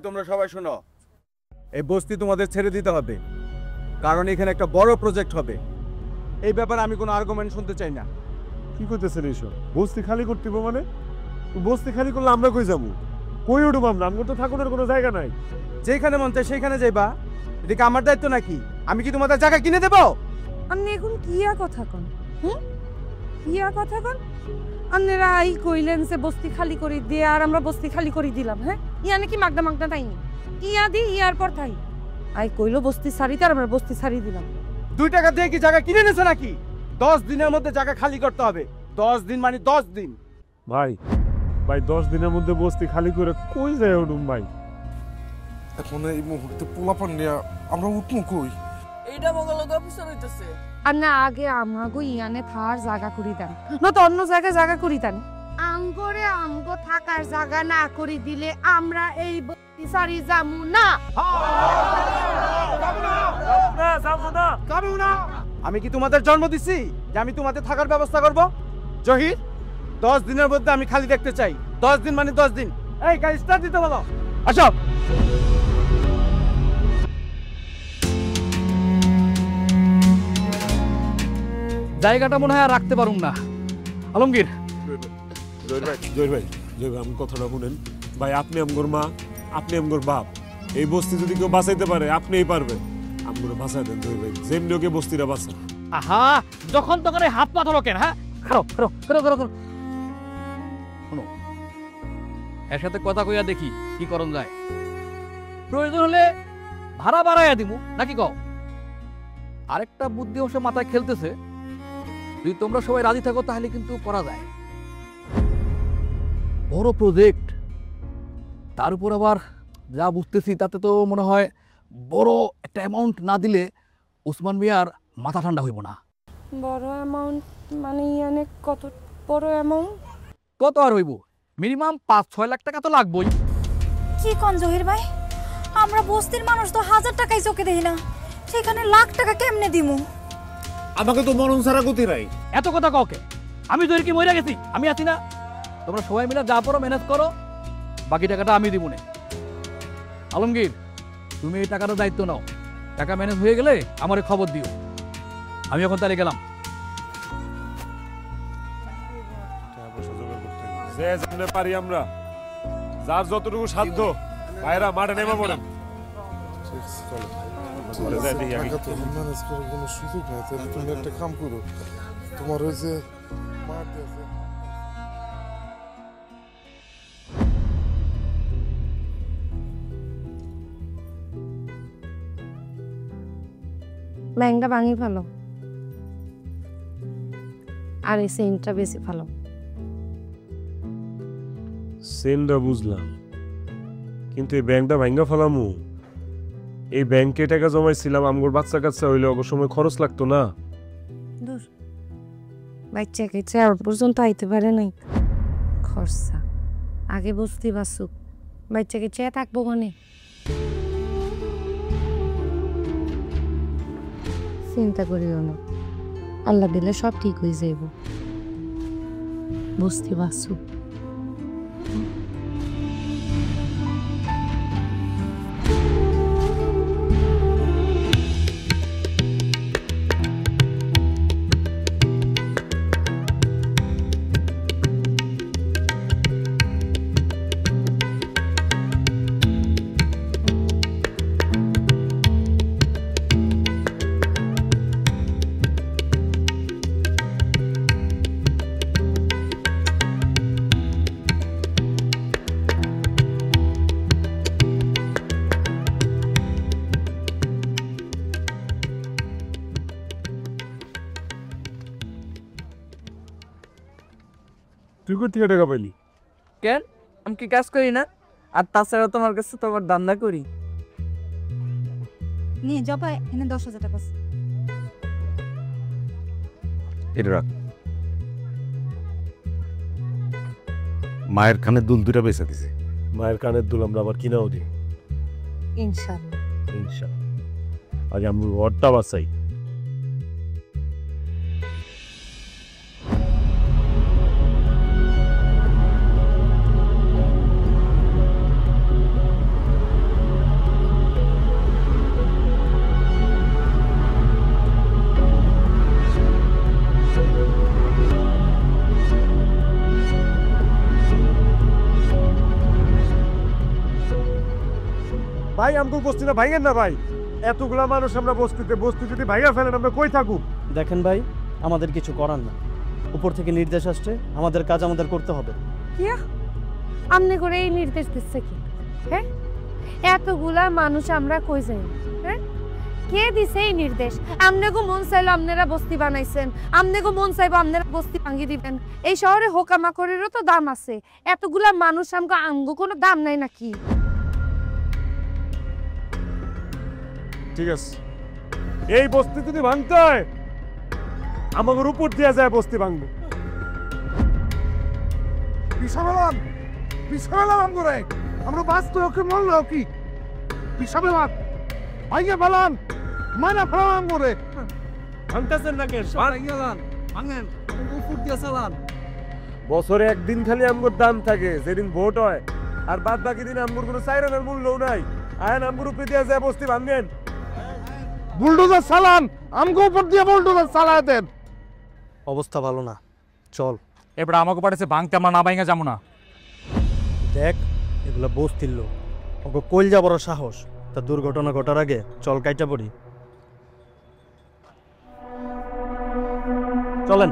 তোমরা সবাই শোনো, এই বস্তি তোমাদের ছেড়ে দিতে হবে, কারণ এখানে একটা বড় প্রজেক্ট হবে। এই ব্যাপারে আমি কোনো আর্গুমেন্ট শুনতে চাই না। কি করতেছেন এইসব? বস্তি খালি করতে হবে মানে? বস্তি খালি করলে আমরা কই যাবো? কই উঠবো আমরা? আমার তো থাকুনের কোনো জায়গা নাই। যেখানে মন চায় সেইখানে যাইবা। এদিকে আমার দায়িত্ব নাকি? আমি কি তোমাদের জায়গা কিনে দেবো? আপনি এখন কিয়া কথা কন? কিয়া কথা কন? আপনারা এই কইলেন যে বস্তি খালি করে দিয়ে আর আমরা বস্তি খালি করে দিলাম। হ্যাঁ, ইয়া নাকি মাগনা মাগনা তাইনি, ইয়া দি ইয়ার পর তাই আই কইলো বস্তি ছাড়িতে আর আমরা বস্তি ছাড়ি দিলাম। 2 টাকা দিয়ে কি জায়গা কিনে নেছে নাকি? 10 দিনের মধ্যে জায়গা খালি করতে হবে। 10 দিন মানে 10 দিন। ভাই 10 দিনের মধ্যে বস্তি খালি করে কই যায় উঠুম ভাই? এখন এই মুহূর্তে পোলাপান নিয়ে আমরা উঠবো কই? এইটা মঙ্গলক অফিসার হইতেছে। আর না আগে আমাগো ইয়ানে থার জায়গা করি দেন, না তো অন্য জায়গায় জায়গা করি দেন। আমগরে আমগো থাকার জায়গা না করি দিলে আমরা এই বস্তি ছাড়ি যামু না। আমি কি তোমাদের জন্ম দিছি যে আমি তোমাদের থাকার ব্যবস্থা করব? জহির, 10 দিনের মধ্যে আমি খালি দেখতে চাই। 10 দিন মানে 10 দিন। এই গাড়ি স্টার্ট দিতে বলো। আসো। জায়গাটা মনে হয় আর রাখতে পারুম না। আলমগীর, জয় ভাই আমি কথাটা শুনেন ভাই। আপনি আমগোর মা, আপনি আমগোর বাপ। এই বস্তি যদি কেউ বাঁচাইতে পারে আপনিই পারবেন। আমগোরে বাঁচাই দেন জয় ভাই, যেমনি ওকে বস্তিটা বাঁচান। আহা, যখন তখন হাত পা ধরো কেন? হ্যাঁ, খারো খারো খারো খারো খারো। শোনো, এর সাথে কথা কইয়া দেখি কি করণ যায়। প্রয়োজন হলে ভাড়া বাড়াইয়া দিমু নাকি কও? আরেকটা বুদ্ধি অবশ্য মাথায় খেলতেছে, যদি তোমরা সবাই রাজি থাকো তাহলে কিন্তু করা যায়। বড় প্রজেক্ট, তার উপর আবার যা বুঝতেছি তাতে তো মনে হয় বড় একটা অ্যামাউন্ট না দিলে ওসমান মিয়ার মাথা ঠান্ডা হইব না। বড় অ্যামাউন্ট মানে ইয়ানে কত বড় অ্যামাউন্ট? কত আর হইব? মিনিমাম 5-6 লাখ টাকা তো লাগবেই। কি কোন জহির ভাই, আমরা বস্তির মানুষ তো 1000 টাকাই চোখে দেখি না, সেখানে লাখ টাকা কেমনে দিমু? আমাকে তো মরণ ছাড়া গতি নাই। এত কথা কাউকে? আমি তো কি মরে গেছি? আমি আছি না? তোমরা সবাই মিলে যা পারো ম্যানেজ করো, বাকি টাকাটা আমি দিব না। আলমগীর, তুমি এই টাকাটার দায়িত্ব নাও। টাকা ম্যানেজ হয়ে গেলে আমারে খবর দিও। আমি এখন তাহলে গেলাম। যে যেমনে পারি আমরা, যার যতটুকু সাধ্য ভাইরা মাঠে নেমে পড়েন। টাকা তো ম্যানেজ করার কোনো সুযোগ নাই। তাহলে তুমি একটা কাম করো, তোমার ওই যে মাঠ আছে ব্যাংকটা ভাঙি ফেলো আর এই সেন্টটা বেশি ভালো। সেনটা বুঝলাম, কিন্তু এই ব্যাংকটা ভাঙ্গা ফেলামু? এই ব্যাংকে টাকা জমাইছিলাম, আমগোর বাচ্চা কাচ্চা হইলে অবশ্য সময় খরচ লাগতো না? দূর, বাচ্চা কাচ্চা আর পর্যন্ত আইতে পারে নাই, খরচা আগে বসতে বাসুক, বাচ্চা কাচ্চা থাকবো মানে। চিন্তা করিও না, আল্লাহ দিলে সব ঠিক হয়ে যাইব। বসতে বাসুক। তুই কোথা থেকে টাকা পাইলি? কেন, আমি কি কাজ করি না? আর তাছাড়া তোমার কাছে তো আবার ধান্দা করি। নিয়ে জবা এনে 10,000 টাকা। এটা রাখ। মায়ের কানের দুল 2টা বেচা দিছে। মায়ের কানের দুল আমরা আবার কিনাও দিই ইনশাআল্লাহ। ইনশাআল্লাহ। আজ আমি ঘরটা বাঁচাই। ভাই আমগো বস্তিটা ভাঙেন না ভাই, এতগুলা মানুষ আমরা বস্তিতে, বস্তি যদি ভাঙা ফেলেন আমরা কই থাকুক? দেখেন ভাই, আমাদের কিছু করার না, উপর থেকে নির্দেশ আসছে, আমাদের কাজ আমাদের করতে হবে। কিয়া আমনে করে এই নির্দেশ দিচ্ছে কি? হ্যাঁ, এতগুলা মানুষ আমরা কই যাই? হ্যাঁ, কে দিছে এই নির্দেশ? আমনে গো মন চাইলো আপনারা বস্তি বানাইছেন, আমনে গো মন চাইবো আপনারা বস্তি ভাঙি দিবেন। এই শহরে হোকামাকড়েরও তো দাম আছে, এতগুলা মানুষ আমগো কোনো দাম নাই নাকি? ঠিক আছে, এই বস্তি যদি ভাঙতে হয় আমাদের উপর দিয়ে যায় বস্তি ভাঙবো। পিছাবেলাম আমগরে, আমরা বাস তো ওকে মরলো কি? পিছাবেলাম ভাইয়া বেলান মানা ফেলাম আমগরে। ভাঙতেছেন না কেন? ভাঙেন, উপর দিয়ে চালান। বছরে একদিন খালি আমগোর দাম থাকে, যেদিন ভোট হয়, আর বাদ বাকি দিন আমগোর কোনো সাইরেনের মূল্যও নাই। আয়ন আমগোর উপরে দিয়ে যায় বস্তি ভাঙেন। বুলডোজার চালান, আমগো উপর দিয়ে বুলডোজার চালায় দেন। অবস্থা ভালো না, চল। এবার আমাকে পাঠাচ্ছে ভাঙতে, আমরা না ভাঙা যাবো না। দেখ, এগুলো বস্তির লোক, ওকে কইলজা বড় সাহস, তা দুর্ঘটনা ঘটার আগে চল কাইটা পড়ি। চলেন।